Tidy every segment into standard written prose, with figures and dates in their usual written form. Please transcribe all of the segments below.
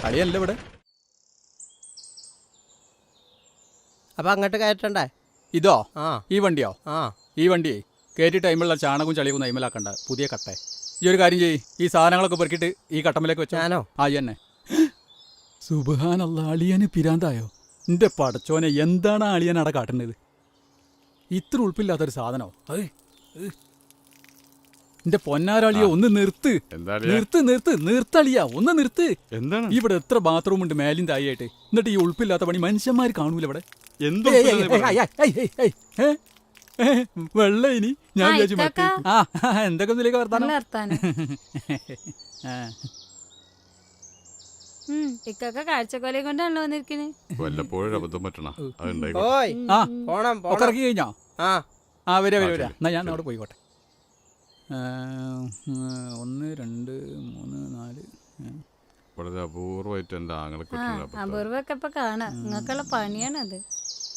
കളിയല്ല ഇവിടെ. അപ്പൊ അങ്ങോട്ട് കയറ്റണ്ടേ? ഇതോ? ആ. ഈ വണ്ടിയോ? ആ. ഈ വണ്ടിയേ കയറ്റി ടൈമിലുള്ള ചാണകവും ചളിയും നൈമലാക്കണ്ട, പുതിയ കട്ടേ. ഈ ഒരു കാര്യം ചെയ്യ്, ഈ സാധനങ്ങളൊക്കെ പെറുക്കിയിട്ട് ഈ കട്ടമ്മലേക്ക് വെച്ചോ. ഞാനോ? ആ തന്നെ. സുബ്ഹാനല്ലാഹ്, അളിയന് പിരാന്തായോ? എന്റെ പടച്ചോനെ, എന്താണ് അളിയൻ അവിടെ കാട്ടുന്നത്? ഇത്ര ഉൾപ്പില്ലാത്തൊരു സാധനോ? എന്റെ പൊന്നാരാളിയോ, ഒന്ന് നിർത്ത് നിർത്ത് നിർത്ത് നിർത്തളിയ, ഒന്ന് നിർത്ത്. എന്താണ് ഇവിടെ എത്ര ബാത്റൂം ഉണ്ട് മേലും തായിട്ട്, എന്നിട്ട് ഈ ഉൾപ്പില്ലാത്ത പണി മനുഷ്യന്മാർ കാണൂല ഇവിടെ. വെള്ള ഇനി ഞാൻ വിചാരിച്ചു മറ്റേ. ആ, എന്തൊക്കെ ഒന്നിലേക്ക് വർത്താനം. കാഴ്ചക്കൊലയും കൊണ്ടാണല്ലോ വന്നിരിക്കണേ. വല്ലപ്പോഴും അബദ്ധം പറ്റണ ഇറക്കി കഴിഞ്ഞോ? ആ വരാ വരാ വരാ. എന്നാ ഞാൻ അവിടെ പോയിക്കോട്ടെ. 1 2 3 4. വളരെ അപൂർവമായിട്ട് എന്റെ ആങ്ങളെ അപൂർവൊക്കെ ഇപ്പൊ കാണാം. നിങ്ങൾക്കുള്ള പണിയാണത്.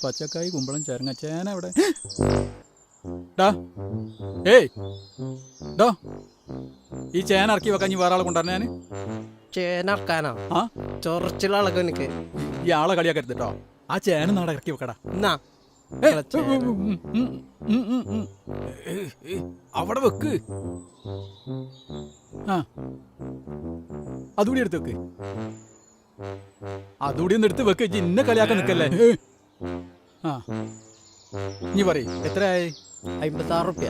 പച്ചക്കായി കുമ്പളം ചേർങ്ങ ചേന അവിടെ. ഏയ് ഡോ, ഈ ചേന ഇറക്കി വെക്കാൻ വേറെ ആളെ കൊണ്ടുവരണ ഞാന്. ചേനറക്കാനോ? ആ, ചൊറച്ചിലളക്കും എനിക്ക്. ഈ ആളെ കളിയാക്കരുത് കേട്ടോ. ആ ചേന നാടെ ഇറക്കി വെക്കടാ. എന്നാ അവിടെ വെക്ക്. ആ, അതുകൂടി എടുത്ത് വെക്ക്. അതുകൂടി ഒന്ന് എടുത്ത് വെക്ക്. ഇന്നെ കളിയാക്കാൻ നിക്കല്ലേ. ആ, നീ പറയ് എത്രയായി? 56 റുപ്യ.